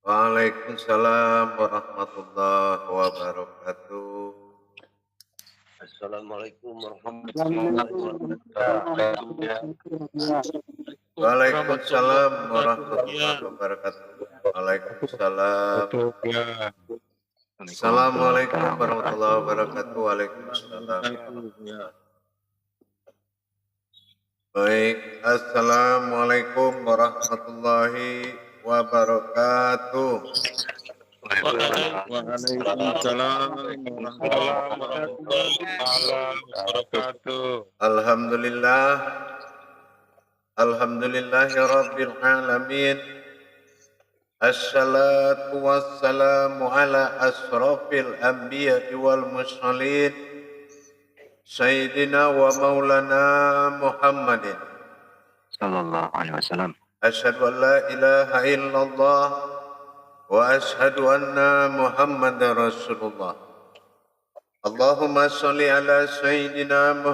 Waalaikumsalam warahmatullahi wabarakatuh. Assalamualaikum warahmatullahi wabarakatuh. Waalaikumsalam warahmatullahi wabarakatuh. Waalaikumsalam. Assalamualaikum warahmatullahi wabarakatuh. Waalaikumsalam. Baik, assalamualaikum warahmatullahi wabarakatuh. Waalaikumsalam warahmatullahi wabarakatuh. Alhamdulillah. Alhamdulillahi rabbil alamin. Assalatu wassalamu ala asrafil anbiya'i wal mursalin. Sayyidina wa maulana Muhammadin Sallallahu alaihi wasallam. Asyhadu an la ilaha illallah wa asyhadu anna Muhammadar Rasulullah. Allahumma sholli ala Sayyidina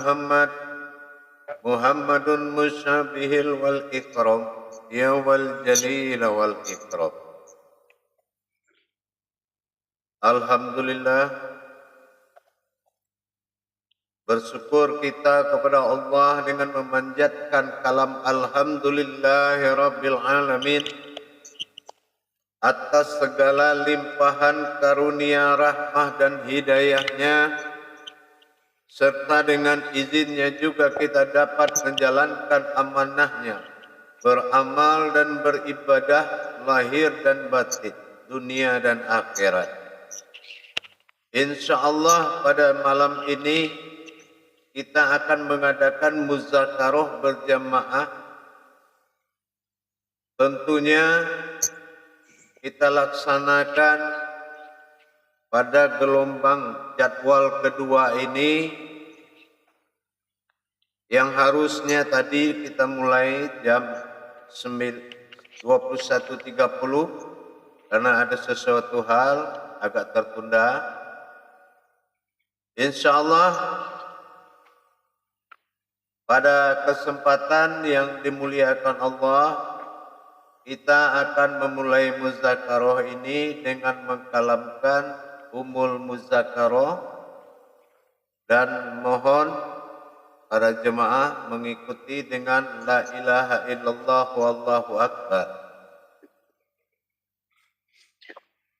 Muhammadun musyabihil wal ikram ya wal jalil wal ikram. Alhamdulillah, bersyukur kita kepada Allah dengan memanjatkan kalam Alhamdulillahi Rabbil Alamin atas segala limpahan karunia rahmah dan hidayahnya, serta dengan izinnya juga kita dapat menjalankan amanahnya, beramal dan beribadah lahir dan batin, dunia dan akhirat. InsyaAllah pada malam ini kita akan mengadakan muzakarah berjamaah. Tentunya kita laksanakan pada gelombang jadwal kedua ini, yang harusnya tadi kita mulai jam 21.30 karena ada sesuatu hal agak tertunda. InsyaAllah pada kesempatan yang dimuliakan Allah, kita akan memulai muzakarah ini dengan mengkalamkan umul muzakarah, dan mohon para jemaah mengikuti dengan la ilaha illallah wallahu akbar.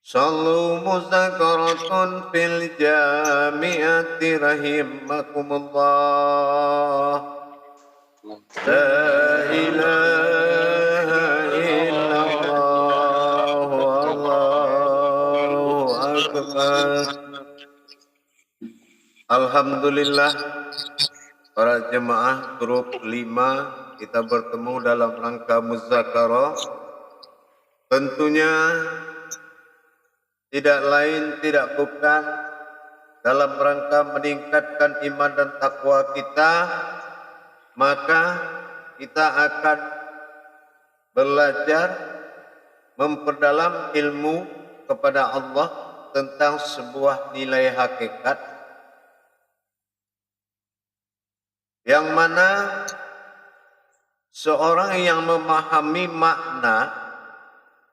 Sallu muzakaratun fil jami'ati rahimakumullah. La ilaha illallah wallahu akbar. Alhamdulillah, para jemaah grup 5 kita bertemu dalam rangka muzakarah. Tentunya tidak lain tidak bukan dalam rangka meningkatkan iman dan takwa kita. Maka kita akan belajar memperdalam ilmu kepada Allah tentang sebuah nilai hakikat, yang mana seorang yang memahami makna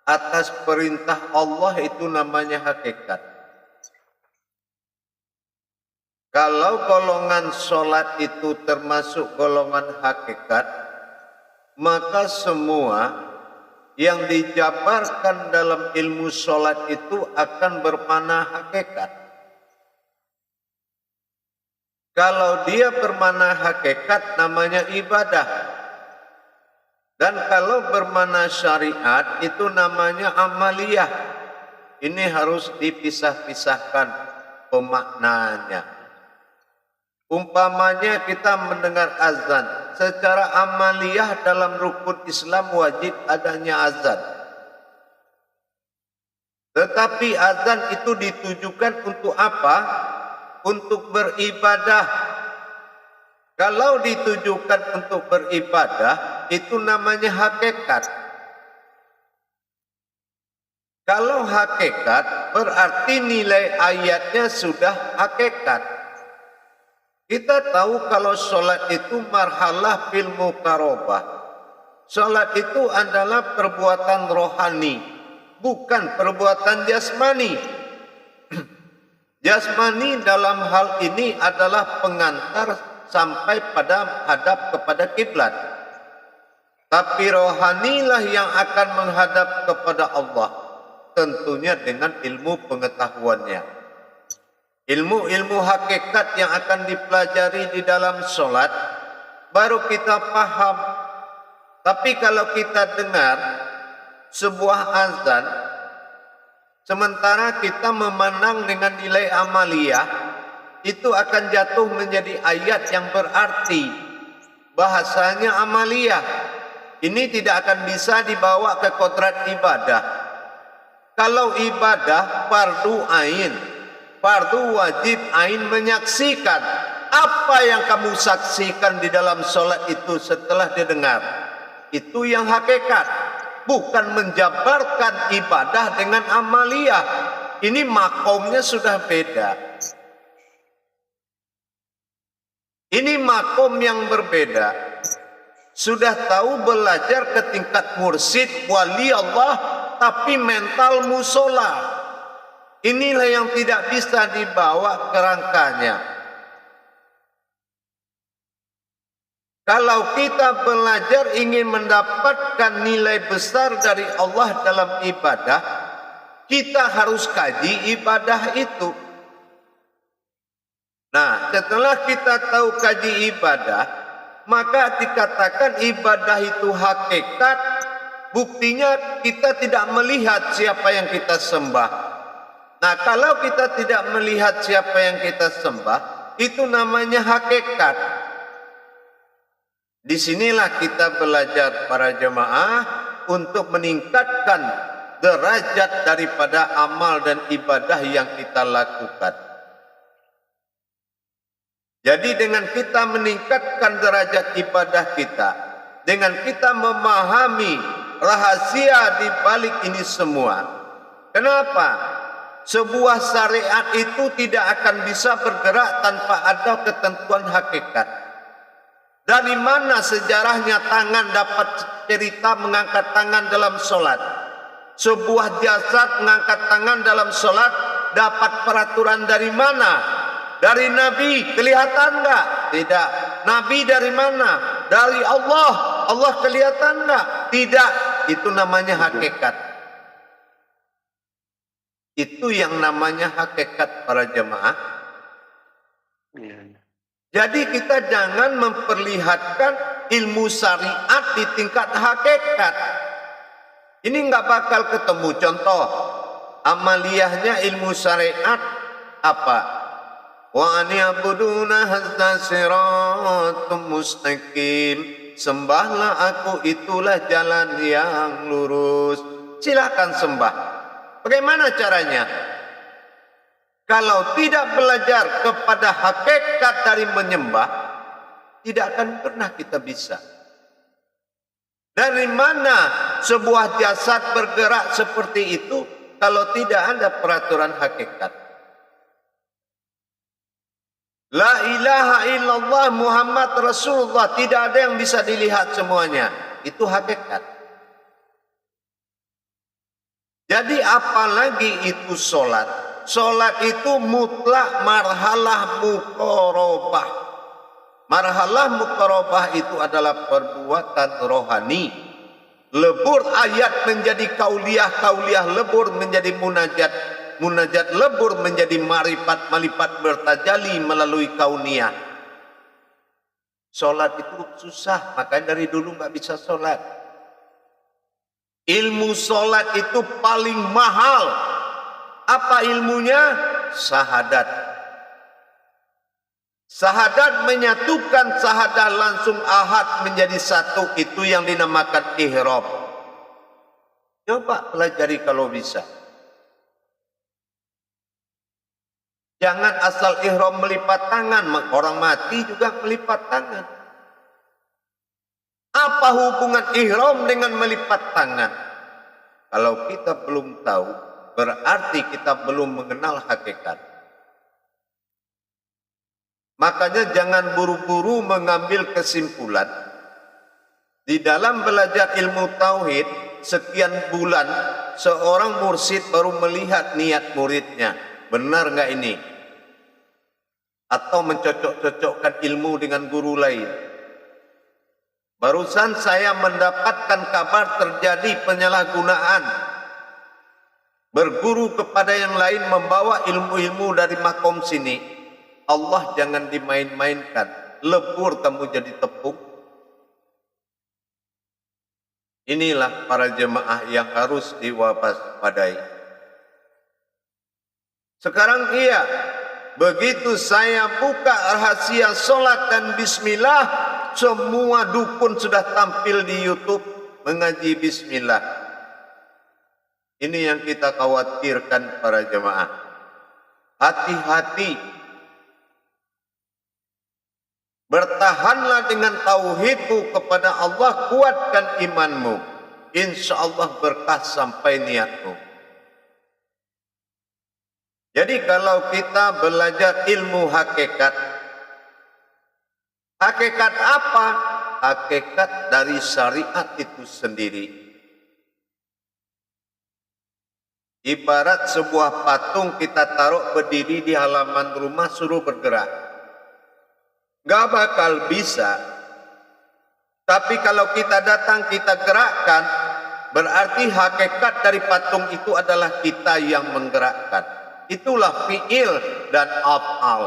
atas perintah Allah itu namanya hakikat. Kalau golongan sholat itu termasuk golongan hakikat, maka semua yang dijabarkan dalam ilmu sholat itu akan bermakna hakikat. Kalau dia bermakna hakikat, namanya ibadah. Dan kalau bermakna syariat, itu namanya amaliyah. Ini harus dipisah-pisahkan pemaknaannya. Umpamanya kita mendengar azan, secara amaliyah dalam rukun Islam wajib adanya azan. Tetapi azan itu ditujukan untuk apa? Untuk beribadah. Kalau ditujukan untuk beribadah, itu namanya hakikat. Kalau hakikat, berarti nilai ayatnya sudah hakikat. Kita tahu kalau sholat itu marhalah fil muqarabah. Sholat itu adalah perbuatan rohani bukan perbuatan jasmani. Jasmani dalam hal ini adalah pengantar sampai pada hadap kepada kiblat. Tapi rohanilah yang akan menghadap kepada Allah, tentunya dengan ilmu pengetahuannya. Ilmu-ilmu hakikat yang akan dipelajari di dalam solat, baru kita paham. Tapi kalau kita dengar sebuah azan, sementara kita memandang dengan nilai amaliyah, itu akan jatuh menjadi ayat yang berarti. Bahasanya amaliyah. Ini tidak akan bisa dibawa ke kodrat ibadah. Kalau ibadah fardu ain, fardu wajib ain menyaksikan. Apa yang kamu saksikan di dalam solat itu setelah didengar, itu yang hakikat. Bukan menjabarkan ibadah dengan amaliyah. Ini makomnya sudah beda. Ini makom yang berbeda. Sudah tahu belajar ke tingkat mursyid, wali Allah, tapi mental musola. Inilah yang tidak bisa dibawa ke rangkanya. Kalau kita belajar ingin mendapatkan nilai besar dari Allah dalam ibadah, kita harus kaji ibadah itu. Nah, setelah kita tahu kaji ibadah, maka dikatakan ibadah itu hakikat. Buktinya kita tidak melihat siapa yang kita sembah. Nah, kalau kita tidak melihat siapa yang kita sembah, itu namanya hakikat. Disinilah kita belajar para jemaah untuk meningkatkan derajat daripada amal dan ibadah yang kita lakukan. Jadi dengan kita meningkatkan derajat ibadah kita, dengan kita memahami rahasia di balik ini semua. Kenapa? Sebuah syariat itu tidak akan bisa bergerak tanpa ada ketentuan hakikat. Dari mana sejarahnya tangan dapat cerita mengangkat tangan dalam solat? Sebuah jasad mengangkat tangan dalam solat dapat peraturan dari mana? Dari Nabi, kelihatan enggak? Tidak. Nabi dari mana? Dari Allah. Allah kelihatan enggak? Tidak. Itu namanya hakikat. Itu yang namanya hakikat para jemaah. Jadi kita jangan memperlihatkan ilmu syariat di tingkat hakikat. Ini enggak bakal ketemu. Contoh, amaliyahnya ilmu syariat apa? Wa aniyabuduna hadza siratum mustaqim. Sembahlah aku, itulah jalan yang lurus. Silakan sembah. Bagaimana caranya? Kalau tidak belajar kepada hakikat dari menyembah, tidak akan pernah kita bisa. Dari mana sebuah jasad bergerak seperti itu kalau tidak ada peraturan hakikat? La ilaha illallah Muhammad Rasulullah, tidak ada yang bisa dilihat semuanya. Itu hakikat. Jadi apalagi itu solat. Solat itu mutlak marhalah muqarabah. Marhalah muqarabah itu adalah perbuatan rohani. Lebur ayat menjadi kauliyah, kauliyah lebur menjadi munajat, munajat lebur menjadi marifat, malipat bertajali melalui kauniyah. Solat itu susah, makanya dari dulu nggak bisa solat. Ilmu solat itu paling mahal. Apa ilmunya? Syahadat. Syahadat menyatukan syahadat langsung ahad menjadi satu, itu yang dinamakan ihram. Coba pelajari kalau bisa. Jangan asal ihram melipat tangan, orang mati juga melipat tangan. Apa hubungan ihram dengan melipat tangan? Kalau kita belum tahu, berarti kita belum mengenal hakikat. Makanya jangan buru-buru mengambil kesimpulan. Di dalam belajar ilmu tauhid, sekian bulan seorang mursyid baru melihat niat muridnya. Benar nggak ini? Atau mencocok-cocokkan ilmu dengan guru lain? Barusan saya mendapatkan kabar terjadi penyalahgunaan. Berguru kepada yang lain membawa ilmu-ilmu dari makom sini. Allah jangan dimain-mainkan. Lebur kamu jadi tepung. Inilah para jemaah yang harus diwaspadai. Sekarang iya, begitu saya buka rahasia solat dan bismillah, semua dukun sudah tampil di YouTube mengaji bismillah. Ini yang kita khawatirkan para jemaah. Hati-hati. Bertahanlah dengan tauhidmu kepada Allah, kuatkan imanmu. Insya Allah berkah sampai niatmu. Jadi kalau kita belajar ilmu hakikat, hakikat apa? Hakikat dari syariat itu sendiri. Ibarat sebuah patung kita taruh berdiri di halaman rumah, suruh bergerak. Gak bakal bisa. Tapi kalau kita datang, kita gerakkan, berarti hakikat dari patung itu adalah kita yang menggerakkan. Itulah fi'il dan af'al.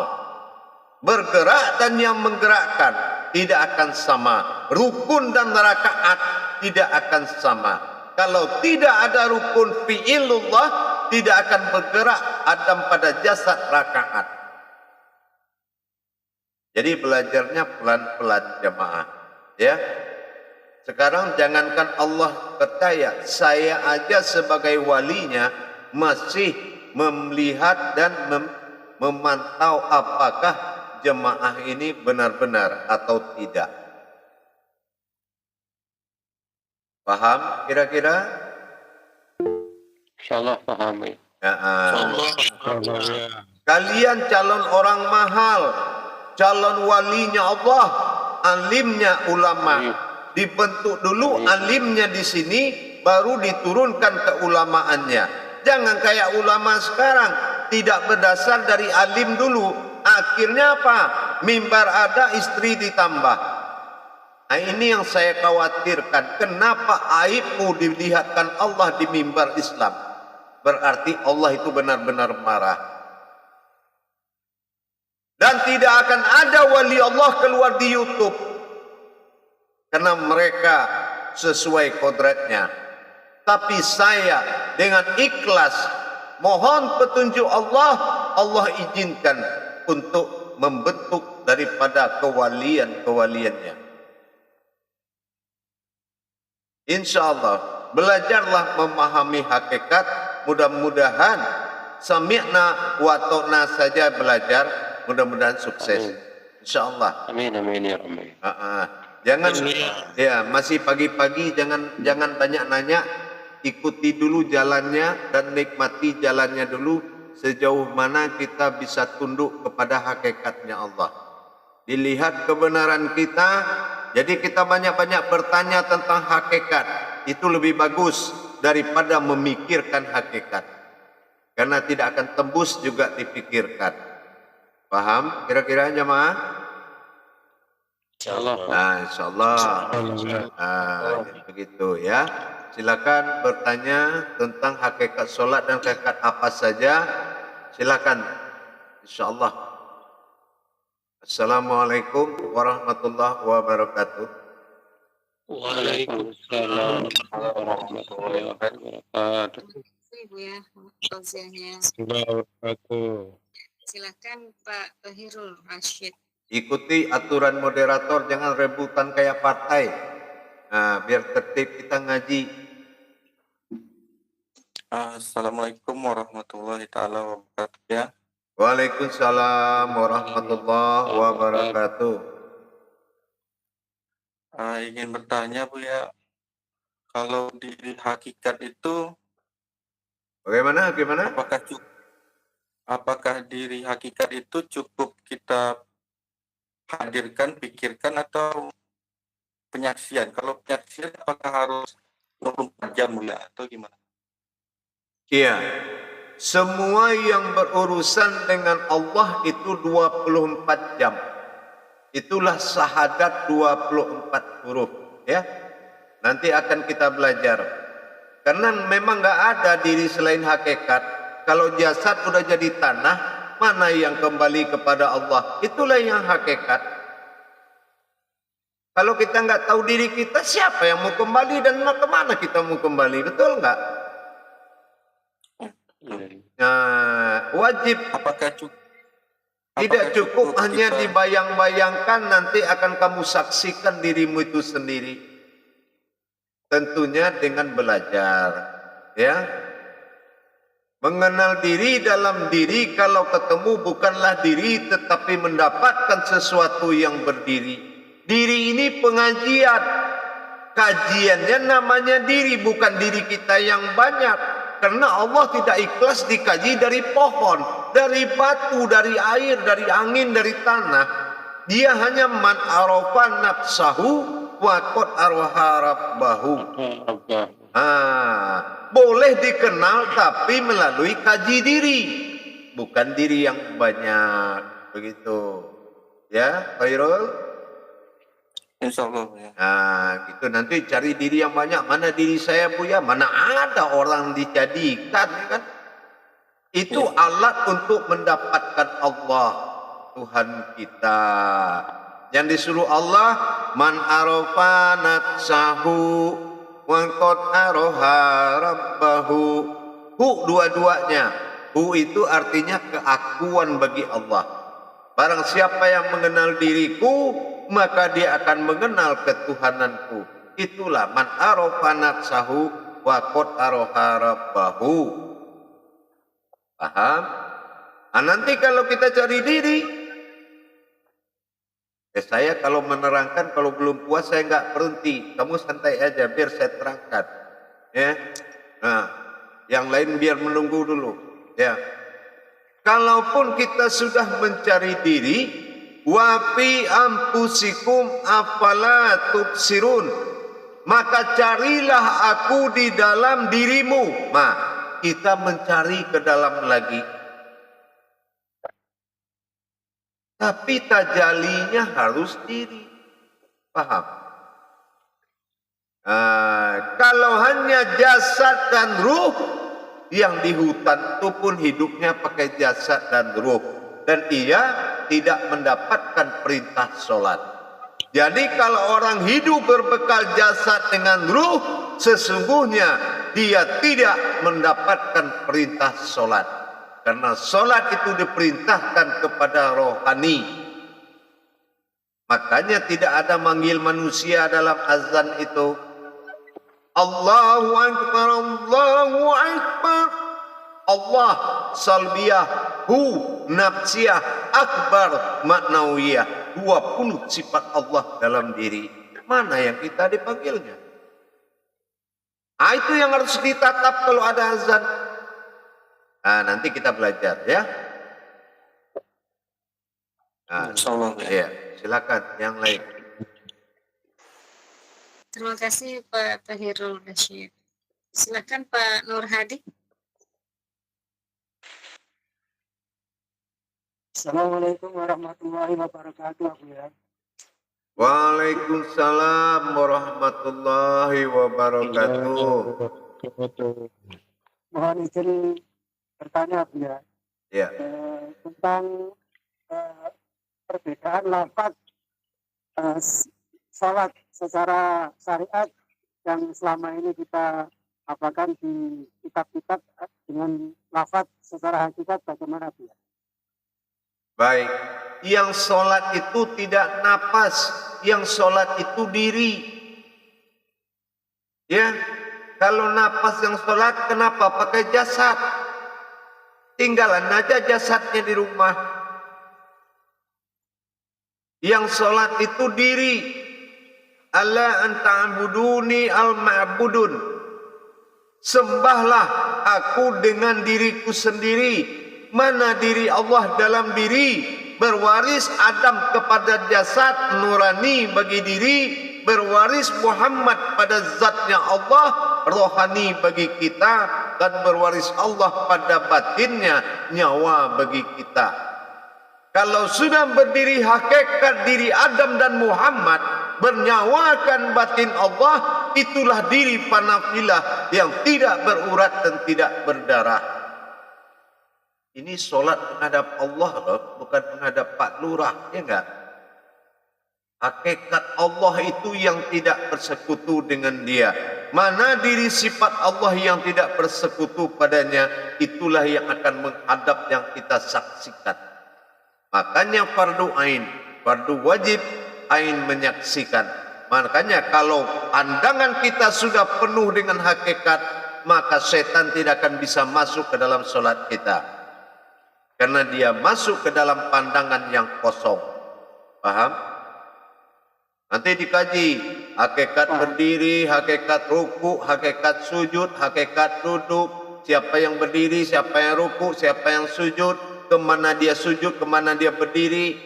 Bergerak dan yang menggerakkan tidak akan sama. Rukun dan rakaat tidak akan sama. Kalau tidak ada rukun fi'ilullah, tidak akan bergerak Adam pada jasad rakaat. Jadi belajarnya pelan-pelan jemaah, ya. Sekarang jangankan Allah percaya, saya aja sebagai walinya masih melihat dan memantau apakah jemaah ini benar-benar atau tidak. Paham kira-kira? Insyaallah paham ya. Kalian calon orang mahal, calon walinya Allah, alimnya ulama. Dibentuk dulu alimnya di sini, baru diturunkan keulamaannya. Jangan kayak ulama sekarang, tidak berdasar dari alim dulu. Akhirnya apa? Mimbar ada, istri ditambah. Nah, ini yang saya khawatirkan. Kenapa aibmu dilihatkan Allah di mimbar Islam? Berarti Allah itu benar-benar marah. Dan tidak akan ada wali Allah keluar di YouTube. Karena mereka sesuai kodratnya. Tapi saya dengan ikhlas mohon petunjuk Allah, Allah izinkan untuk membentuk daripada kewalian-kewaliannya. Insya Allah belajarlah memahami hakikat. Mudah-mudahan sami'na wa ta'na saja belajar, mudah-mudahan sukses. Insya Allah. Amin amin ya Rabbi. Jangan ya masih pagi-pagi, jangan banyak nanya, ikuti dulu jalannya dan nikmati jalannya dulu sejauh mana kita bisa tunduk kepada hakikatnya Allah. Dilihat kebenaran kita, jadi kita banyak-banyak bertanya tentang hakikat, itu lebih bagus daripada memikirkan hakikat. Karena tidak akan tembus juga dipikirkan. Paham kira-kira jemaah? Insyaallah. Nah, insyaallah. Begitu ya. Silakan bertanya tentang hakikat solat dan hakikat apa saja. Silakan. Insyaallah. Assalamualaikum warahmatullahi wabarakatuh. Waalaikumsalam warahmatullahi wabarakatuh. Ibu ya, tausiahnya. Silakan Pak Bahirul Rashid. Ikuti aturan moderator, jangan rebutan kayak partai. Nah, biar tertib kita ngaji. Assalamualaikum warahmatullahi taala wabarakatuh ya. Waalaikumsalam warahmatullahi wabarakatuh. Ingin bertanya Bu ya, kalau di hakikat itu Bagaimana? apakah diri hakikat itu cukup kita hadirkan, pikirkan atau penyaksian? Kalau penyaksian apakah harus 24 jam Buya atau gimana? Iya. Semua yang berurusan dengan Allah itu 24 jam. Itulah syahadat 24 huruf, ya. Nanti akan kita belajar. Karena memang nggak ada diri selain hakikat. Kalau jasad udah jadi tanah, mana yang kembali kepada Allah? Itulah yang hakikat. Kalau kita nggak tahu diri kita, siapa yang mau kembali dan kemana kita mau kembali? Betul nggak? Nah, wajib. Apakah cukup? Tidak cukup hanya kita dibayang-bayangkan, nanti akan kamu saksikan dirimu itu sendiri. Tentunya dengan belajar, ya. Mengenal diri dalam diri, kalau ketemu bukanlah diri tetapi mendapatkan sesuatu yang berdiri. Diri ini pengajian. Kajiannya namanya diri, bukan diri kita yang banyak. Karena Allah tidak ikhlas dikaji dari pohon, dari batu, dari air, dari angin, dari tanah. Dia hanya man arafa nafsahu wa qad araha rabbahu. Boleh dikenal tapi melalui kaji diri, bukan diri yang banyak. Begitu. Ya, Khairul? Insya Allah ya. Nah, gitu nanti cari diri yang banyak. Mana diri saya Buya? Mana ada orang dijadikan, kan? Itu alat untuk mendapatkan Allah, Tuhan kita. Yang disuruh Allah, man arafa nafsahu wa qad araha rabbahu. Hu dua-duanya. Hu itu artinya keakuan bagi Allah. Barang siapa yang mengenal diriku, maka dia akan mengenal ketuhananku. Itulah man arafa nafsahu wa qad araha rabbahu. Paham? Nah, nanti kalau kita cari diri, saya kalau menerangkan, kalau belum puas saya nggak berhenti. Kamu santai aja biar saya terangkan. Ya. Nah, yang lain biar menunggu dulu. Ya. Kalaupun kita sudah mencari diri, wa fi anfusikum afala tubsirun, maka carilah aku di dalam dirimu. Nah, kita mencari ke dalam lagi, tapi tajalinya harus diri. Paham? Kalau hanya jasad dan ruh, yang di hutan itu pun hidupnya pakai jasad dan ruh, dan ia tidak mendapatkan perintah sholat. Jadi kalau orang hidup berbekal jasad dengan ruh, sesungguhnya dia tidak mendapatkan perintah sholat. Karena sholat itu diperintahkan kepada rohani. Makanya tidak ada manggil manusia dalam azan itu. Allahu Akbar, Allahu Akbar. Allah salbiyah, hu nafsiyah, akbar maknawiyah. 20 sifat Allah dalam diri. Mana yang kita dipanggilnya? Itu yang harus ditatap kalau ada azan. Nanti kita belajar ya. Insyaallah ya. Silakan yang lain. Terima kasih Pak Tahirul Rasyid. Silakan Pak Nur Hadi. Assalamualaikum warahmatullahi wabarakatuh, ya. Waalaikumsalam warahmatullahi wabarakatuh. Mohon izin bertanya, ya. Ya. Tentang perbedaan lafaz salat secara syariat yang selama ini kita apakan di kitab-kitab dengan lafaz secara hakikat bagaimana, ya? Baik, yang sholat itu tidak napas, yang sholat itu diri. Ya, kalau napas yang sholat, kenapa pakai jasad? Tinggalan aja jasadnya di rumah. Yang sholat itu diri. Alla anta'buduni al-ma'budun. Sembahlah aku dengan diriku sendiri. Mana diri Allah dalam diri? Berwaris Adam kepada jasad nurani bagi diri, berwaris Muhammad pada zatnya Allah, rohani bagi kita, dan berwaris Allah pada batinnya, nyawa bagi kita. Kalau sudah berdiri hakikat diri Adam dan Muhammad, bernyawakan batin Allah, itulah diri panafilah yang tidak berurat dan tidak berdarah. Ini solat menghadap Allah loh, bukan menghadap Pak Lurah, ya enggak? Hakikat Allah itu yang tidak bersekutu dengan dia. Mana diri sifat Allah yang tidak bersekutu padanya, itulah yang akan menghadap yang kita saksikan. Makanya fardu ain, fardu wajib ain menyaksikan. Makanya kalau pandangan kita sudah penuh dengan hakikat, maka setan tidak akan bisa masuk ke dalam solat kita. Karena dia masuk ke dalam pandangan yang kosong. Paham? Nanti dikaji hakikat berdiri, hakikat ruku, hakikat sujud, hakikat duduk, siapa yang berdiri, siapa yang ruku, siapa yang sujud, kemana dia sujud, kemana dia berdiri.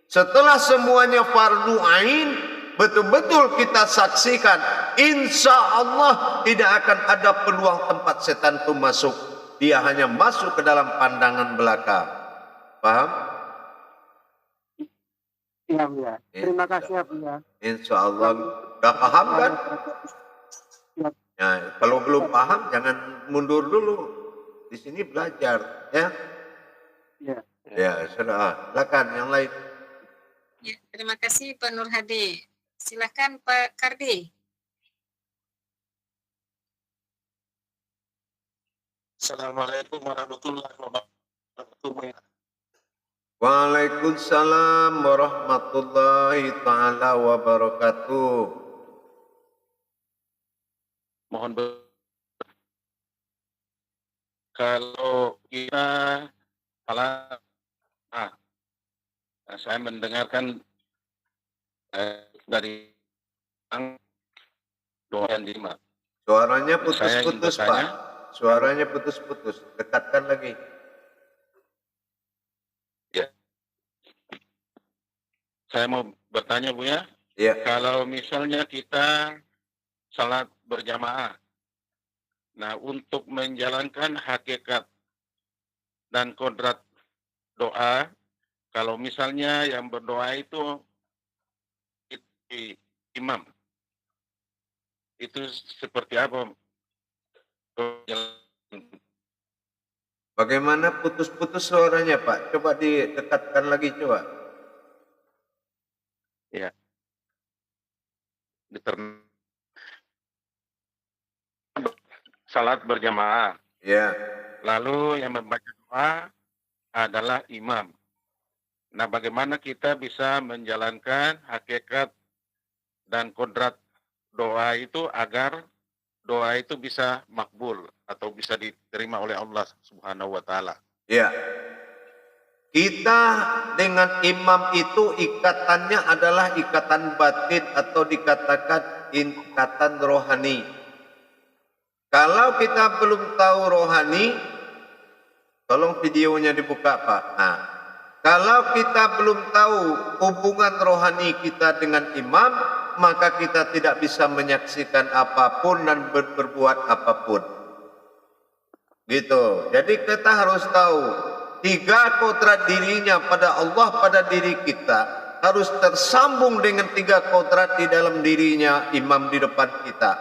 Setelah semuanya fardu ain, betul-betul kita saksikan, insya Allah tidak akan ada peluang tempat setan itu masuk. Dia hanya masuk ke dalam pandangan belaka. Paham? Iya, Buya. Terima kasih ya, Buya. Insya Allah. Udah paham kan? Ya. Ya, kalau belum paham, jangan mundur dulu. Di sini belajar, ya. Ya. Ya, sudah. Silakan yang lain. Ya, terima kasih Pak Nur Hadi. Silakan Pak Kardi. Assalamualaikum warahmatullahi wabarakatuh. Waalaikumsalam warahmatullahi ta'ala wabarakatuh. Mohon kalau kita salah, saya mendengarkan dari doa yang 5. Suaranya Saya ingin putus-putus, bertanya. Pak. Suaranya putus-putus. Dekatkan lagi. Ya. Saya mau bertanya, Bu ya. Ya. Kalau misalnya kita salat berjamaah, nah untuk menjalankan hakikat dan kodrat doa, kalau misalnya yang berdoa itu imam, itu seperti apa? Bagaimana putus-putus suaranya, Pak? Coba didekatkan lagi, coba. Ya. Salat berjamaah. Ya. Lalu yang membaca doa adalah imam. Nah, bagaimana kita bisa menjalankan hakikat dan kodrat doa itu agar doa itu bisa makbul atau bisa diterima oleh Allah Subhanahu wa taala. Ya. Kita dengan imam itu ikatannya adalah ikatan batin atau dikatakan ikatan rohani. Kalau kita belum tahu rohani, tolong videonya dibuka, Pak. Nah, kalau kita belum tahu hubungan rohani kita dengan imam, maka kita tidak bisa menyaksikan apapun dan berbuat apapun. Gitu. Jadi kita harus tahu 3 kodrat dirinya pada Allah, pada diri kita harus tersambung dengan 3 kodrat di dalam dirinya imam di depan kita.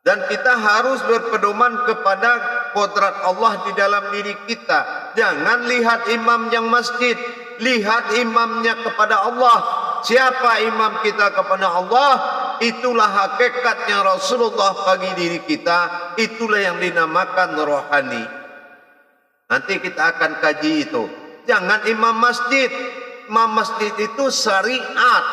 Dan kita harus berpedoman kepada kodrat Allah di dalam diri kita. Jangan lihat imam yang masjid, lihat imamnya kepada Allah. Siapa imam kita kepada Allah? Itulah hakikatnya Rasulullah bagi diri kita. Itulah yang dinamakan rohani. Nanti kita akan kaji itu. Jangan imam masjid. Imam masjid itu syariat,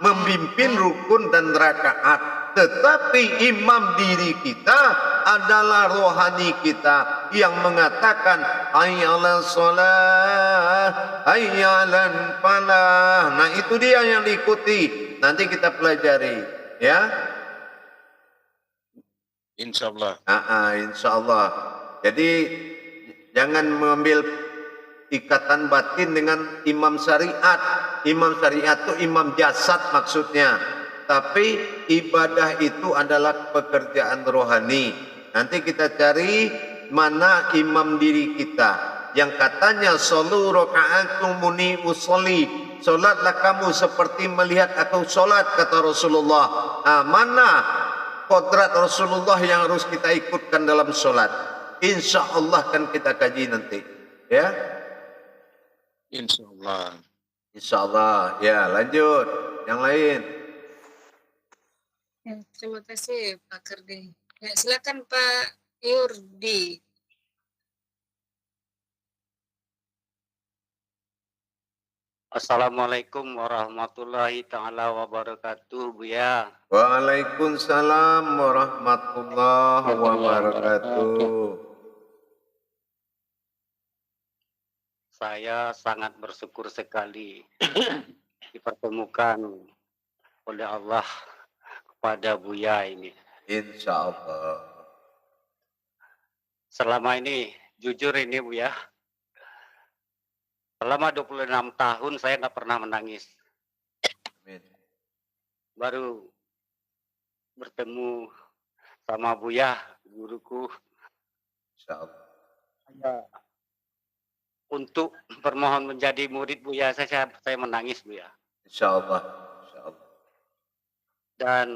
memimpin rukun dan rakaat. Tetapi imam diri kita adalah rohani kita yang mengatakan hayya 'alas shalah, hayya 'alal falah. Nah, itu dia yang diikuti. Nanti kita pelajari, ya. Insyaallah. Insyaallah. Jadi jangan mengambil ikatan batin dengan imam syariat. Imam syariat itu imam jasad maksudnya. tapi ibadah itu adalah pekerjaan rohani. Nanti kita cari mana imam diri kita yang katanya sallu raka'atumuni usolli, solatlah kamu seperti melihat aku solat, kata Rasulullah. Mana kodrat Rasulullah yang harus kita ikutkan dalam solat? Insya Allah kan kita kaji nanti, ya. Insya Allah. Insya Allah. Ya, lanjut. Yang lain. Ya, terima kasih Pak Kerdi. Ya, silakan Pak Yurdi. Assalamualaikum warahmatullahi taala wabarakatuh, Buya. Waalaikumsalam warahmatullahi wabarakatuh. Saya sangat bersyukur sekali dipertemukan oleh Allah kepada Buya ini. Insya Allah. Selama ini, jujur ini Buya, selama 26 tahun saya nggak pernah menangis. Amin. Baru bertemu sama Buya, guruku, Insya Allah. untuk bermohon menjadi murid Buya, saya menangis Buya. Insya Allah. Insya Allah. Dan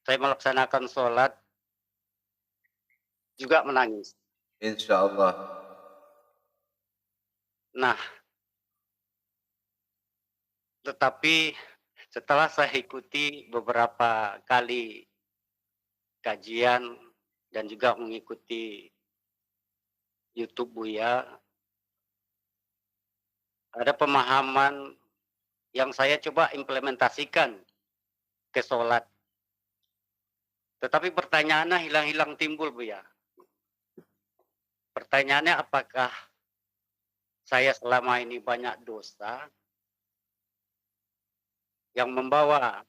saya melaksanakan sholat juga menangis. Insya Allah. Nah, tetapi setelah saya ikuti beberapa kali kajian dan juga mengikuti YouTube Buya, ada pemahaman yang saya coba implementasikan ke sholat. Tetapi pertanyaannya hilang-hilang timbul Buya. Pertanyaannya, apakah saya selama ini banyak dosa yang membawa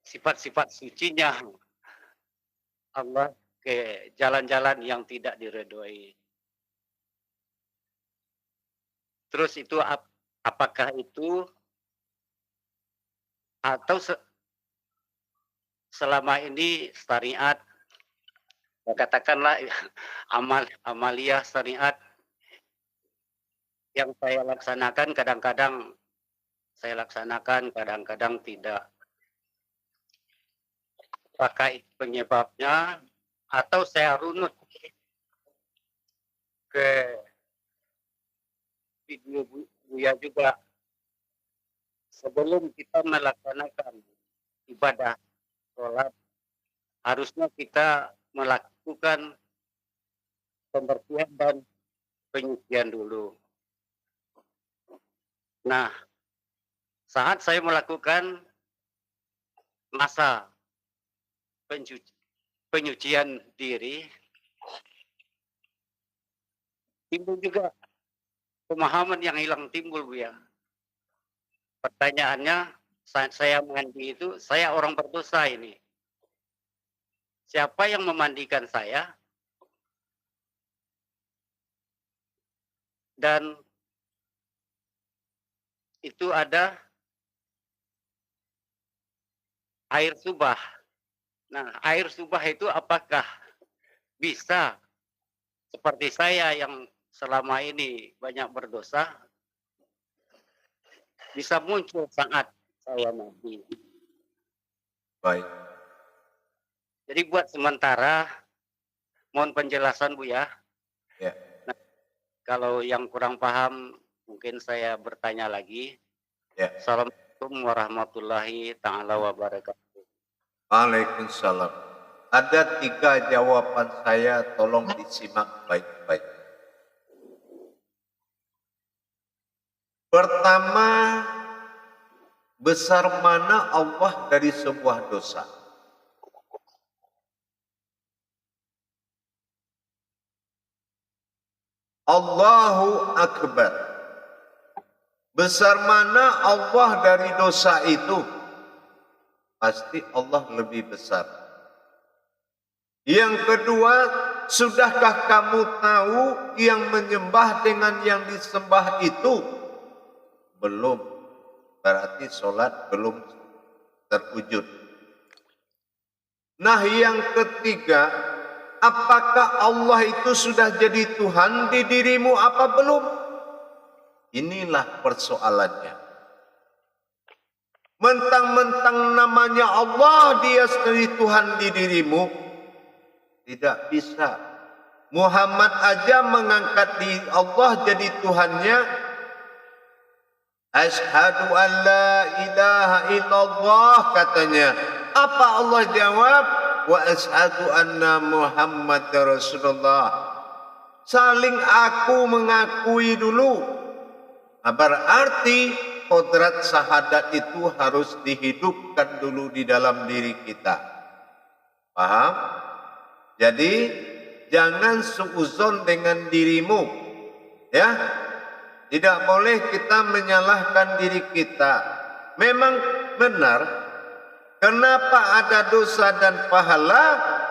sifat-sifat sucinya Allah ke jalan-jalan yang tidak diredoi. Terus itu apakah itu atau selama ini syariat, katakanlah amaliyah syariat yang saya laksanakan, kadang-kadang saya laksanakan, kadang-kadang tidak. Apakah itu penyebabnya, atau saya runut ke video Buya juga, sebelum kita melaksanakan ibadah sholat, harusnya kita melakukan pembersihan dan penyucian dulu. Nah, saat saya melakukan masa penyucian diri, timbul juga pemahaman yang hilang timbul Buya. Pertanyaannya, saat saya mandi itu, saya orang berdosa ini. Siapa yang memandikan saya? Dan itu ada air subah. Nah, air subah itu apakah bisa seperti saya yang selama ini banyak berdosa, bisa muncul saat saya mandi? Baik. Jadi buat sementara, mohon penjelasan Buya. Ya. Nah, kalau yang kurang paham, mungkin saya bertanya lagi. Ya. Assalamualaikum warahmatullahi taala wabarakatuh. Waalaikumsalam. Ada 3 jawaban saya, tolong disimak baik-baik. Pertama, besar mana Allah dari sebuah dosa? Allahu Akbar. Besar mana Allah dari dosa itu? Pasti Allah lebih besar. Yang kedua, sudahkah kamu tahu yang menyembah dengan yang disembah itu? Belum. Berarti sholat belum terwujud. Nah, yang ketiga, apakah Allah itu sudah jadi Tuhan di dirimu apa belum? Inilah persoalannya. Mentang-mentang namanya Allah dia sendiri Tuhan di dirimu, tidak bisa. Muhammad aja mengangkat di Allah jadi Tuhannya. Asyhadu an la ilaha illallah katanya. Apa Allah jawab? Wa asyhadu anna Muhammad Rasulullah. Saling aku mengakui dulu. Berarti kodrat syahadat itu harus dihidupkan dulu di dalam diri kita. Paham? Jadi jangan suuzon dengan dirimu. Ya. Tidak boleh kita menyalahkan diri kita. Memang benar. Kenapa ada dosa dan pahala?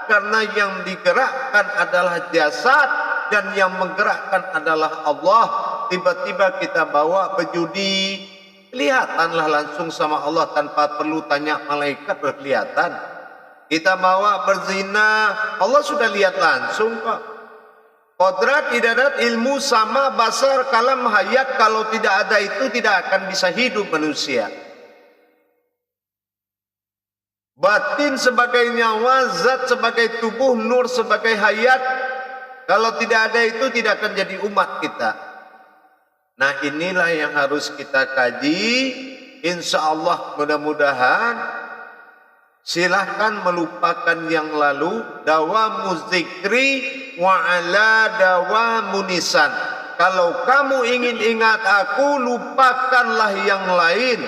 Karena yang digerakkan adalah jasad dan yang menggerakkan adalah Allah. Tiba-tiba kita bawa berjudi, kelihatanlah langsung sama Allah tanpa perlu tanya malaikat berkelihatan. Kita bawa berzina, Allah sudah lihat langsung kok. Kodrat, idadat, ilmu sama basar, kalam, hayat, kalau tidak ada itu tidak akan bisa hidup manusia. Batin sebagai nyawa, zat sebagai tubuh, nur sebagai hayat. Kalau tidak ada itu tidak akan jadi umat kita. Nah, inilah yang harus kita kaji. Insya Allah mudah-mudahan silahkan melupakan yang lalu. Dawamu zikri wa ala dawamu nisan. Kalau kamu ingin ingat aku, lupakanlah yang lain.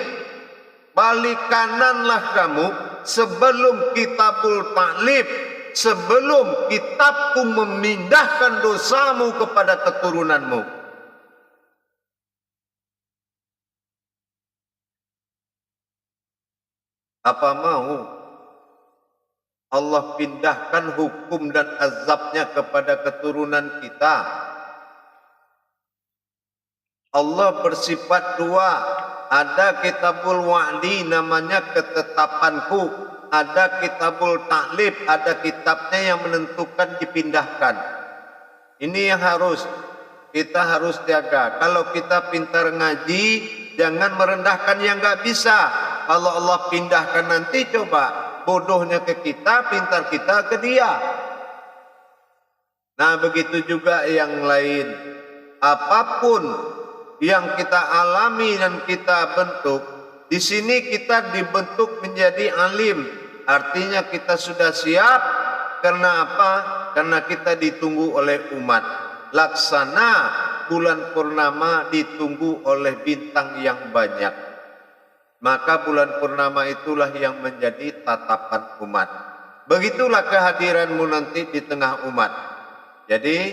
Balik kananlah kamu sebelum kitabul taklif, sebelum kitabku memindahkan dosamu kepada keturunanmu. Apa mau Allah pindahkan hukum dan azabnya kepada keturunan kita? Allah bersifat dua. Ada kitabul wa'di namanya ketetapanku. Ada kitabul taklif, ada kitabnya yang menentukan dipindahkan. Ini yang kita harus jaga. Kalau kita pintar ngaji, jangan merendahkan yang nggak bisa. Kalau Allah pindahkan nanti, coba bodohnya ke kita, pintar kita ke dia. Nah, begitu juga yang lain. Apapun yang kita alami dan kita bentuk, di sini kita dibentuk menjadi alim. Artinya kita sudah siap. Karena apa? Karena kita ditunggu oleh umat. Laksana bulan purnama ditunggu oleh bintang yang banyak. Maka bulan purnama itulah yang menjadi tatapan umat. Begitulah kehadiranmu nanti di tengah umat. Jadi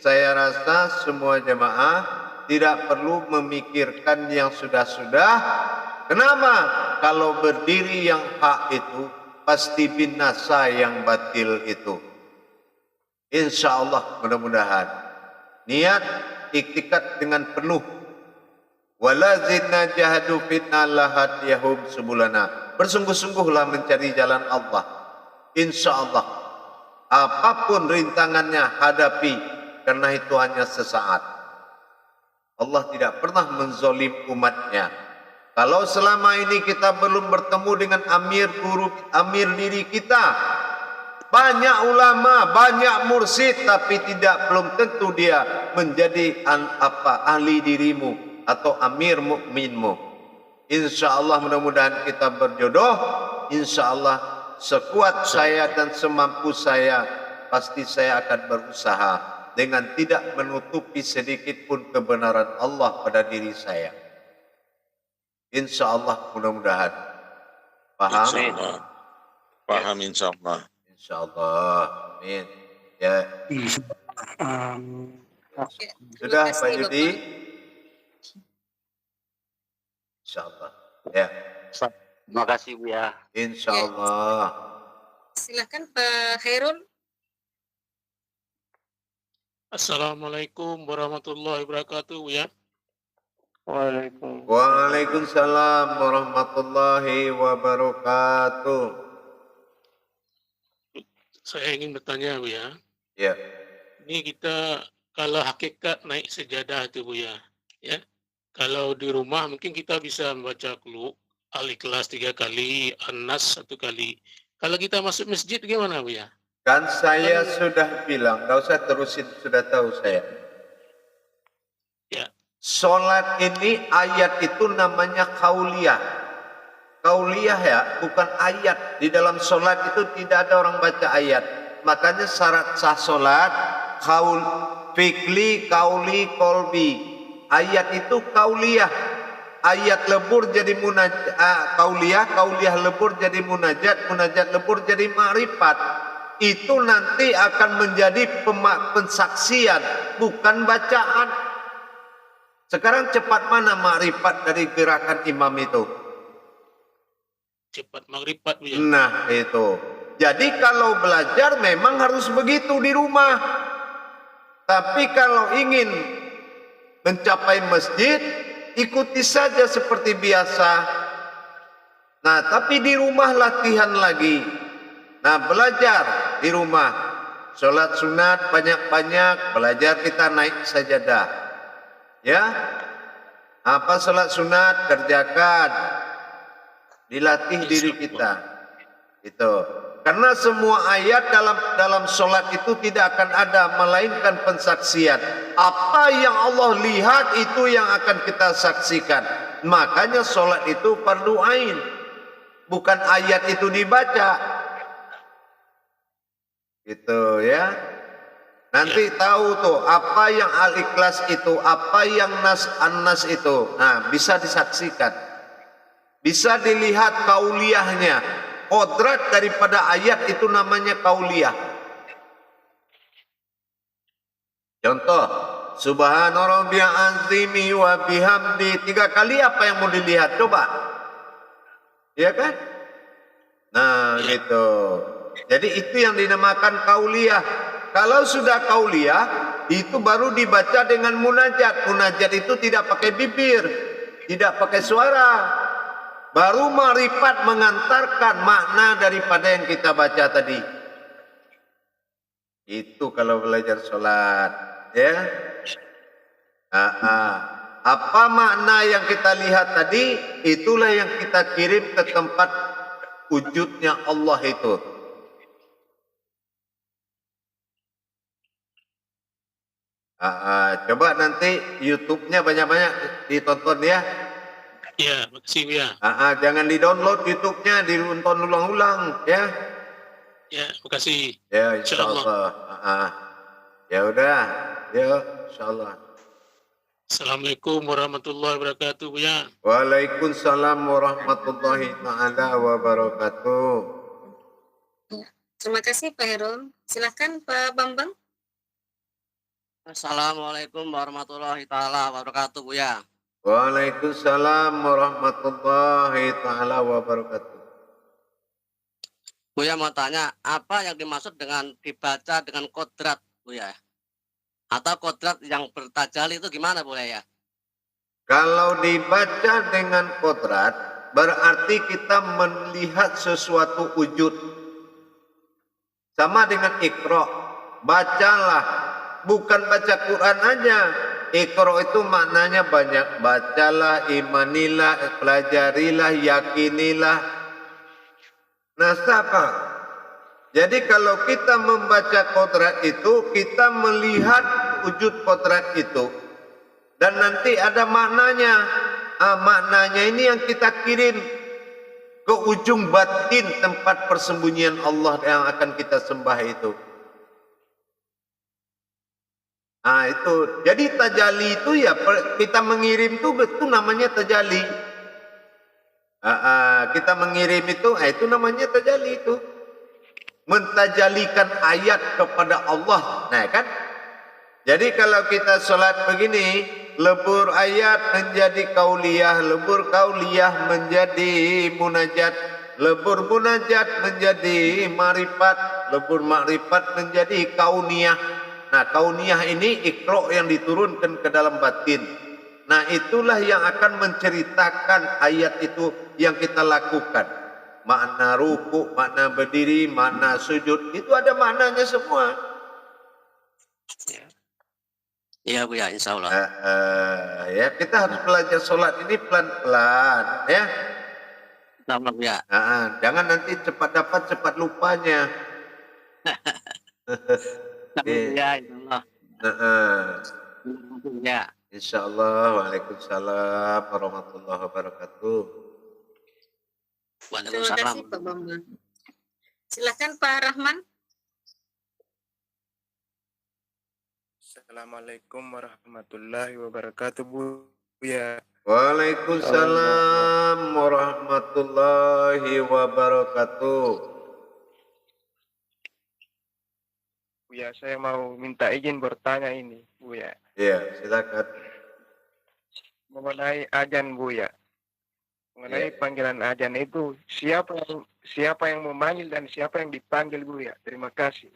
saya rasa semua jemaah tidak perlu memikirkan yang sudah-sudah. Kenapa? Kalau berdiri yang hak itu pasti binasa yang batil itu. Insya Allah mudah-mudahan. Niat iktikat dengan penuh. Wala zidna jahadu fitna lahadiyahum subulana. Bersungguh-sungguhlah mencari jalan Allah. Insya Allah. Apapun rintangannya hadapi. Karena itu hanya sesaat. Allah tidak pernah menzolim umatnya. Kalau selama ini kita belum bertemu dengan amir diri kita. Banyak ulama, banyak mursyid. Tapi belum tentu dia menjadi ahli dirimu. Atau amir mukminmu. Insya Allah mudah-mudahan kita berjodoh. Insya Allah sekuat saya dan semampu saya, pasti saya akan berusaha dengan tidak menutupi sedikit pun kebenaran Allah pada diri saya. Insya Allah mudah-mudahan. Paham? Insya Allah. Paham insya Allah. Insya Allah. Amin. Ya. Sudah Pak Yudi? InsyaAllah. Ya. Terima kasih Bu ya. InsyaAllah. Silakan Pak Khairul. Assalamualaikum warahmatullahi wabarakatuh, ya. Waalaikumsalam. Waalaikumsalam warahmatullahi wabarakatuh. Saya ingin bertanya, Bu, ya. Ya, Ini kita kalau hakikat naik sejadah itu, Bu, ya. Ya. Kalau di rumah mungkin kita bisa membaca Al-Ikhlas 3 kali, An-Nas 1 kali. Kalau kita masuk masjid gimana, Bu, ya? kan saya sudah bilang, nggak usah terusin, sudah tahu saya. Ya. Sholat ini ayat itu namanya kauliyah. Kauliyah ya, bukan ayat. Di dalam sholat itu tidak ada orang baca ayat. Makanya syarat sah sholat, kaul, fikli, kauli, kolbi. Ayat itu kauliyah. Ayat lebur jadi munajat, kauliyah, kauliyah lebur jadi munajat, munajat lebur jadi ma'rifat. Itu nanti akan menjadi pensaksian, bukan bacaan. Sekarang cepat mana ma'rifat dari gerakan imam itu? Cepat magrifat, Bu, ya. Nah itu. Jadi kalau belajar memang harus begitu di rumah. Tapi kalau ingin mencapai masjid, ikuti saja seperti biasa. Nah tapi di rumah latihan lagi. Nah belajar di rumah. Sholat sunat banyak-banyak, belajar kita naik sajadah. Ya, apa sholat sunat kerjakan, dilatih diri kita. Itu. Karena semua ayat dalam sholat itu tidak akan ada melainkan pensaksian. Apa yang Allah lihat itu yang akan kita saksikan. Makanya sholat itu fardu ain, bukan ayat itu dibaca. Gitu ya. Nanti tahu tuh apa yang Al-Ikhlas itu, apa yang An-Nas itu. Nah, bisa disaksikan. Bisa dilihat kauliyahnya. Kodrat daripada ayat itu namanya kauliyah. Contoh, Subhana rabbiyal azimi wa bihamdi. 3 kali apa yang mau dilihat? Coba. Iya kan? Nah, gitu. Jadi itu yang dinamakan kauliyah. Kalau sudah kauliyah, itu baru dibaca dengan munajat. Munajat itu tidak pakai bibir, tidak pakai suara. Baru ma'rifat mengantarkan makna daripada yang kita baca tadi. Itu kalau belajar sholat, ya. Apa makna yang kita lihat tadi, itulah yang kita kirim ke tempat wujudnya Allah itu. Coba nanti YouTube-nya banyak-banyak ditonton ya. Ya, makasih, Bu, ya. Jangan di-download YouTube-nya, ditonton ulang-ulang ya. Ya, makasih. Ya, insyaallah. Ya udah, ya insyaallah. Assalamualaikum warahmatullahi wabarakatuh, Bu, ya. Waalaikumsalam warahmatullahi taala wabarakatuh. Terima kasih Pak Herul. Silahkan Pak Bambang. Assalamualaikum warahmatullahi taala wabarakatuh, Bu, ya. Waalaikumsalam warahmatullahi taala wabarakatuh. Bu, ya, mau tanya, apa yang dimaksud dengan dibaca dengan kodrat, Bu, ya? Atau kodrat yang bertajali itu gimana, Bu, ya? Kalau dibaca dengan kodrat, berarti kita melihat sesuatu wujud. Sama dengan Iqra, bacalah, bukan baca Quran aja. Iqra itu maknanya banyak. Bacalah, imanilah, pelajarilah, yakinilah. Nah, siapa? Jadi kalau kita membaca kodrat itu, kita melihat wujud kodrat itu. Dan nanti ada maknanya. Maknanya ini yang kita kirim ke ujung batin tempat persembunyian Allah yang akan kita sembah itu. Itu. Jadi tajali itu ya kita mengirim itu betul namanya tajali. Kita mengirim itu namanya tajali itu. Mentajalikan ayat kepada Allah. Nah kan? Jadi kalau kita sholat begini, lebur ayat menjadi kauliyah, lebur kauliyah menjadi munajat, lebur munajat menjadi ma'rifat, lebur ma'rifat menjadi kauniyah. Nah, kauniyah ini ikro yang diturunkan ke dalam batin. Nah, itulah yang akan menceritakan ayat itu yang kita lakukan. Makna ruku, makna berdiri, makna sujud, itu ada maknanya semua. Iya Buya, insya Allah. Ya, kita harus belajar sholat ini pelan-pelan, ya. Insya Allah Buya. Jangan nanti cepat dapat, cepat lupanya. Ya, insya Allah. Ya. Insya Allah. Waalaikumsalam warahmatullahi wabarakatuh. Terima kasih Pak Bambang. Silakan Pak Rahman. Assalamualaikum warahmatullahi wabarakatuh Buya. Waalaikumsalam warahmatullahi wabarakatuh. Buya, saya mau minta izin bertanya ini, Buya. Iya, silakan. Mengenai ajan, Buya. Mengenai panggilan ajan itu, siapa yang memanggil dan siapa yang dipanggil, Buya? Terima kasih.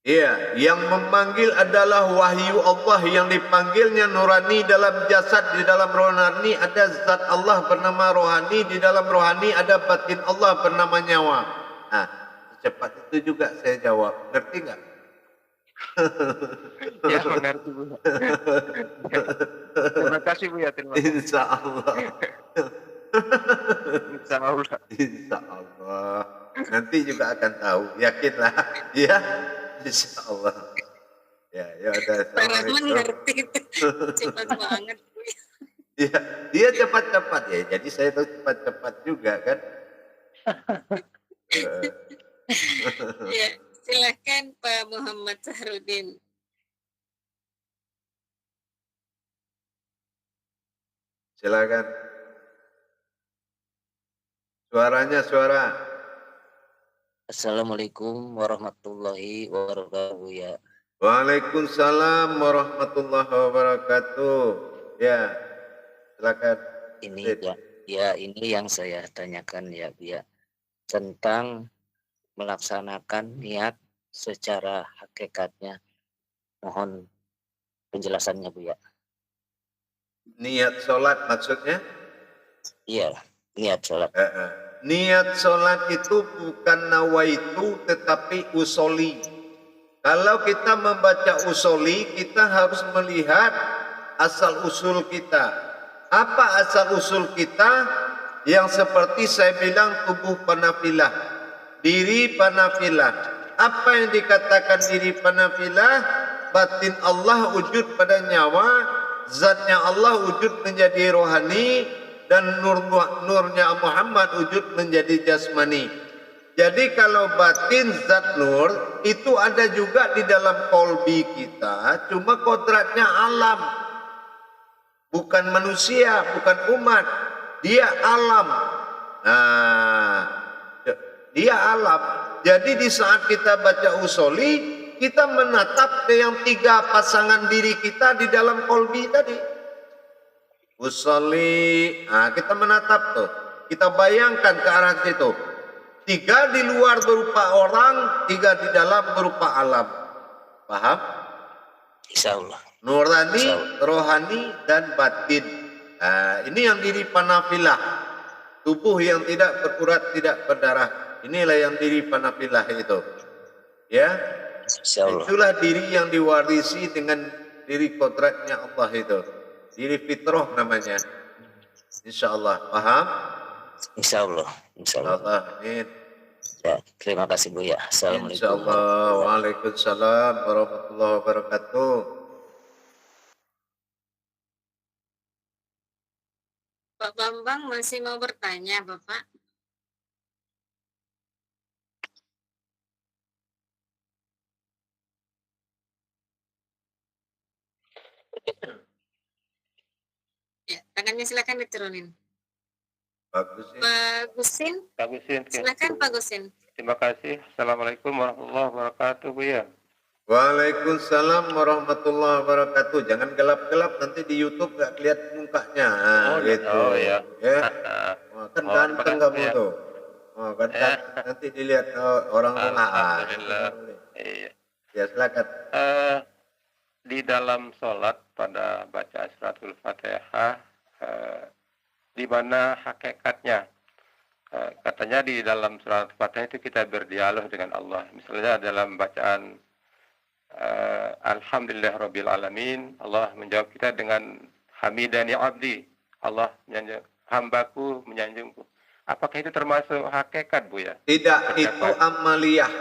Iya, yang memanggil adalah wahyu Allah, yang dipanggilnya nurani dalam jasad, di dalam rohani ada zat Allah bernama rohani, di dalam rohani ada batin Allah bernama nyawa. Nah, secepat itu juga saya jawab. Ngerti nggak? Ya, mengerti Buya. Terima kasih Buya, terima kasih. Insya Allah. Insya Allah. Insya Allah. Nanti juga akan tahu, yakinlah. Ya. Insya Allah. Ya, ya udah. Pak Rahman ngerti itu. Cepat banget. Ya, dia cepat-cepat ya. Jadi saya tahu cepat-cepat juga kan. Ya, silakan Pak Muhammad Sahrudin. Silakan. Suaranya suara. Assalamualaikum warahmatullahi wabarakatuh ya. Waalaikumsalam warahmatullahi wabarakatuh. Ya, silakan. Ini ya ini yang saya tanyakan ya Bu ya, tentang melaksanakan niat secara hakikatnya. Mohon penjelasannya Bu ya. Niat sholat maksudnya? Iya, niat sholat. Niat sholat itu bukan nawaitu tetapi usoli. Kalau kita membaca usoli, kita harus melihat asal usul kita. Apa asal usul kita? Yang seperti saya bilang tubuh panafilah, diri panafilah. Apa yang dikatakan diri panafilah? Batin Allah wujud pada nyawa, zatnya Allah wujud menjadi rohani, dan nurnya Muhammad wujud menjadi jasmani. Jadi kalau batin zat nur itu ada juga di dalam kolbi kita, cuma kodratnya alam, bukan manusia, bukan umat, dia alam. Nah, dia alam. Jadi di saat kita baca usoli, kita menatap ke yang tiga pasangan diri kita di dalam kolbi tadi. Usolli, nah kita menatap tuh, kita bayangkan ke arah situ. Tiga di luar berupa orang, tiga di dalam berupa alam. Paham? Insyaallah. Nurani, rohani, dan batin. Nah, ini yang diri panafilah. Tubuh yang tidak berurat, tidak berdarah. Inilah yang diri panafilah itu. Ya, itulah diri yang diwarisi dengan diri kodratnya Allah itu. Diri fitrah namanya. Insya Allah. Paham? Insya Allah. Insya Allah. Amin. Ya, terima kasih Bu ya. Assalamualaikum. Insya Allah. Waalaikumsalam warahmatullahi wabarakatuh. Pak Bambang masih mau bertanya, Bapak? Ya, tangannya silakan diturunin. Bagus ya. Pak Gusin, Pak Gusin. silakan Pak Gusin. Terima kasih. Assalamualaikum warahmatullahi wabarakatuh Buya. Waalaikumsalam warahmatullahi wabarakatuh. Jangan gelap-gelap, nanti di YouTube nggak kelihatan mukanya. Nah, gitu. Oh ya. Ya. Oh, kan ganteng kamu ya. tuh. Oh, kan nanti dilihat orang. Alhamdulillah. Iya. Ya, silakan. di dalam sholat pada baca suratul Fatihah di mana hakikatnya katanya di dalam surat Fatihah itu kita berdialog dengan Allah. Misalnya dalam bacaan Alhamdulillah Rabbil Alamin, Allah menjawab kita dengan Hamidani Abdi, Allah hambaku menyanjungku. Apakah itu termasuk hakikat, Bu ya? Tidak, itu amaliyah.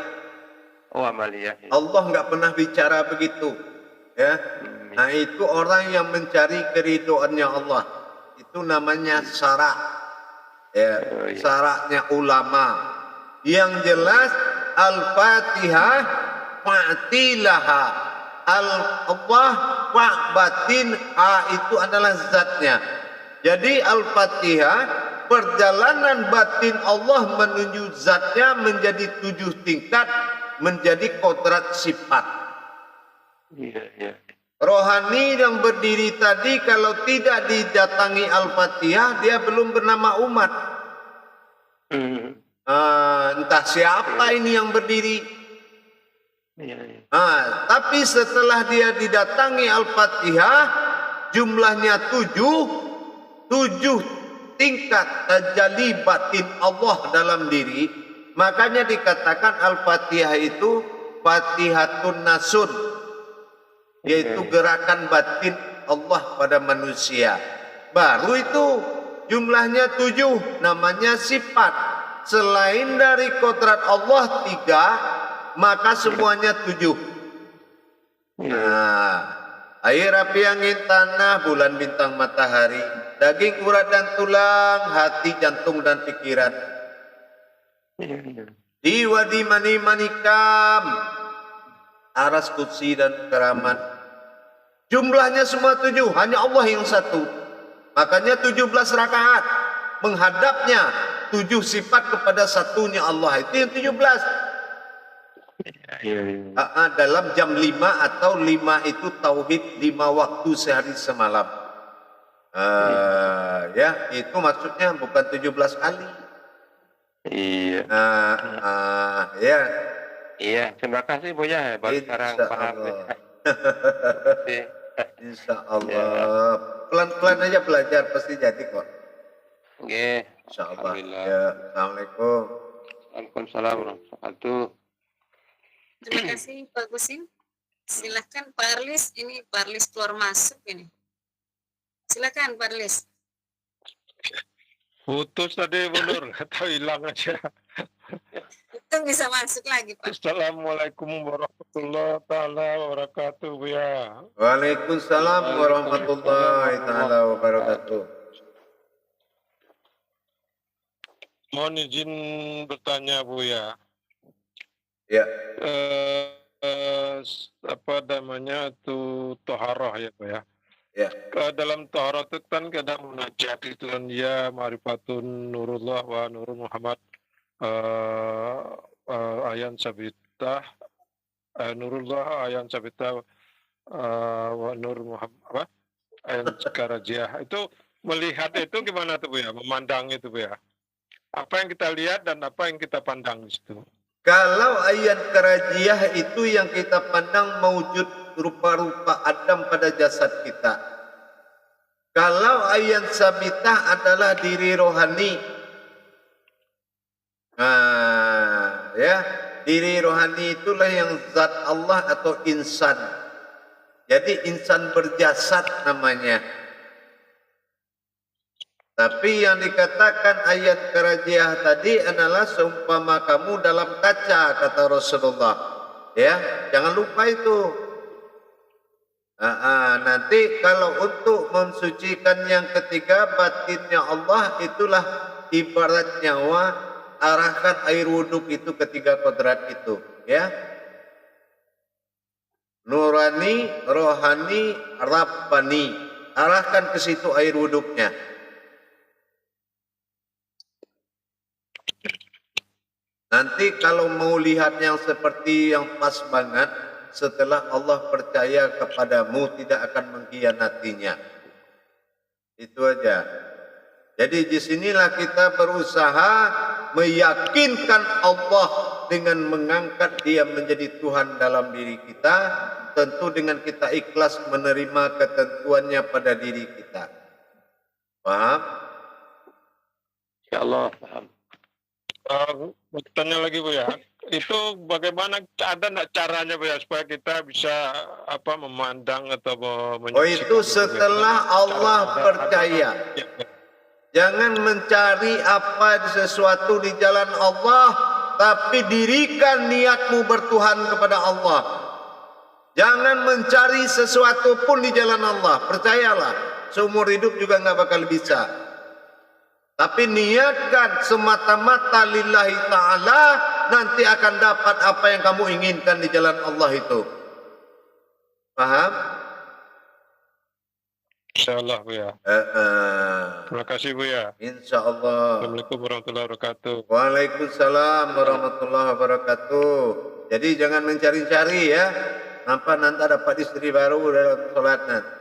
Oh, amaliyah. Ya. Allah nggak pernah bicara begitu. Ya. Nah, itu orang yang mencari keridhoannya Allah. Itu namanya syarak. Ya, syaraknya ulama. Yang jelas Al-Fatihah fa'tilaha. Allah batin itu adalah zatnya. Jadi Al-Fatihah perjalanan batin Allah menuju zatnya menjadi 7 tingkat, menjadi kodrat sifat. Iya. Rohani yang berdiri tadi kalau tidak didatangi Al-Fatihah dia belum bernama umat. Entah siapa ini yang berdiri. Tapi setelah dia didatangi Al-Fatihah jumlahnya 7 tingkat tajalli batin Allah dalam diri. Makanya dikatakan Al-Fatihah itu Fatihatun Nasun, yaitu gerakan batin Allah pada manusia. Baru itu jumlahnya 7, namanya sifat. Selain dari kodrat Allah 3, maka semuanya 7. Nah, air, api, angin, tanah, bulan, bintang, matahari, daging, urat dan tulang, hati, jantung dan pikiran, jiwa, di mani, manikam, aras, kursi dan keramat. Jumlahnya semua 7, hanya Allah yang satu. Makanya 17 rakaat menghadapnya 7 sifat kepada satunya Allah. Itu yang 17. Dalam jam 5 atau 5 itu tauhid 5 waktu sehari semalam. Ya, itu maksudnya bukan 17 kali. Iya. Ya. Iya, terima kasih Bu ya. Baru sekarang paham. Insya Allah. Pelan-pelan aja belajar pasti jadi kok. Oke. Insya Allah. Ya, Assalamualaikum. Waalaikumsalam warahmatullahi wabarakatuh. Terima kasih Pak Kusim. Silahkan Pak Arlis, ini Pak Arlis keluar masuk ini. Silakan Pak Arlis. Putus tadi Bu Nur, atau hilang aja. Itu bisa masuk lagi Pak. Assalamualaikum warahmatullahi wabarakatuh Bu ya. Waalaikumsalam warahmatullahi wabarakatuh. Mohon izin bertanya Bu ya. Ya. Apa namanya itu toharoh ya Bu ya. Ya. Dalam toharoh itu kan kadang munajat itu kan ya ma'rifatun nurullah wa nurul Muhammad ayan sabitah nurullah ayan sabitah wa nur Muhammad apa ayan sekarajiah. Itu melihat itu gimana tuh Bu ya, memandang itu Bu ya. Apa yang kita lihat dan apa yang kita pandang di situ. Kalau ayat karajiah itu yang kita pandang mewujud rupa-rupa Adam pada jasad kita. Kalau ayat sabitah adalah diri rohani. Ya, diri rohani itulah yang zat Allah atau insan. Jadi insan berjasad namanya. Tapi yang dikatakan ayat karajiah tadi adalah seumpama kamu dalam kaca, kata Rasulullah. Ya, jangan lupa itu. Nanti kalau untuk mensucikan yang ketiga batinnya Allah, itulah ibarat nyawa, arahkan air wuduk itu ketiga kodrat itu. Ya, nurani, rohani, rabbani, arahkan ke situ air wuduknya. Nanti kalau mau lihat yang seperti yang pas banget, setelah Allah percaya kepadamu tidak akan mengkhianatinya. Itu aja. Jadi disinilah kita berusaha meyakinkan Allah dengan mengangkat Dia menjadi Tuhan dalam diri kita, tentu dengan kita ikhlas menerima ketentuannya pada diri kita. Paham? Ya Allah, paham. Bertanya lagi Bu ya, itu bagaimana ada nggak caranya Bu ya supaya kita bisa memandang atau Oh itu setelah Allah percaya. Jangan mencari sesuatu di jalan Allah, tapi dirikan niatmu bertuhan kepada Allah. Jangan mencari sesuatu pun di jalan Allah. Percayalah, seumur hidup juga nggak bakal bisa. Tapi niatkan semata-mata lillahi ta'ala, nanti akan dapat apa yang kamu inginkan di jalan Allah itu. Paham? Insyaallah Bu ya. Terima kasih Bu ya. Insyaallah. Assalamualaikum warahmatullahi wabarakatuh. Waalaikumsalam warahmatullahi wabarakatuh. Jadi jangan mencari-cari ya. Nampak nanti dapat istri baru dalam sholat nanti.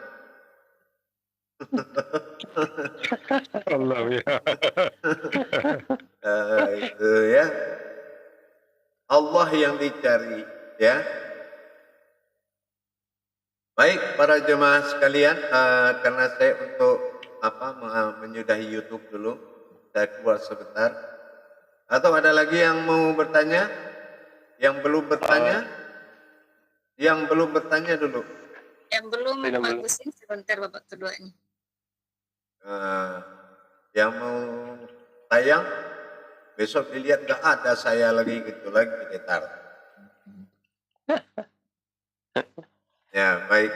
Allah ya. Itu ya. Allah yang dicari ya. Baik para jemaah sekalian, karena saya untuk menyudahi YouTube dulu, saya keluar sebentar. Atau ada lagi yang mau bertanya? Yang belum bertanya? Yang belum bertanya dulu. Yang belum bagusin sebentar Bapak keduanya. Yang mau tayang, besok dilihat gak ada saya lagi gitu lagi getar. Ya baik,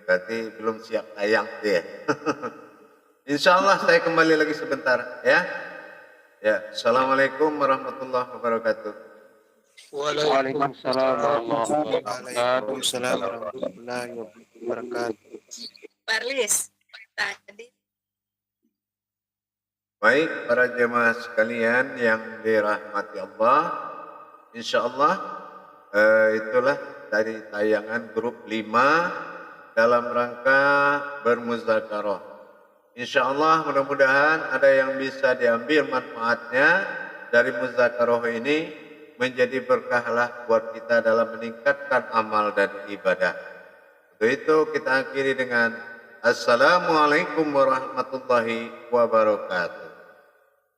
berarti belum siap tayang dia. Insyaallah saya kembali lagi sebentar ya. Ya, assalamualaikum warahmatullahi wabarakatuh. Waalaikumsalam warahmatullahi wabarakatuh. Parlis, tadi. Baik para jemaah sekalian yang dirahmati Allah, insyaallah itulah dari tayangan grup 5 dalam rangka bermuzakarah. Insyaallah mudah-mudahan ada yang bisa diambil manfaatnya dari muzakarah ini, menjadi berkahlah buat kita dalam meningkatkan amal dan ibadah. Untuk itu kita akhiri dengan Assalamualaikum warahmatullahi wabarakatuh.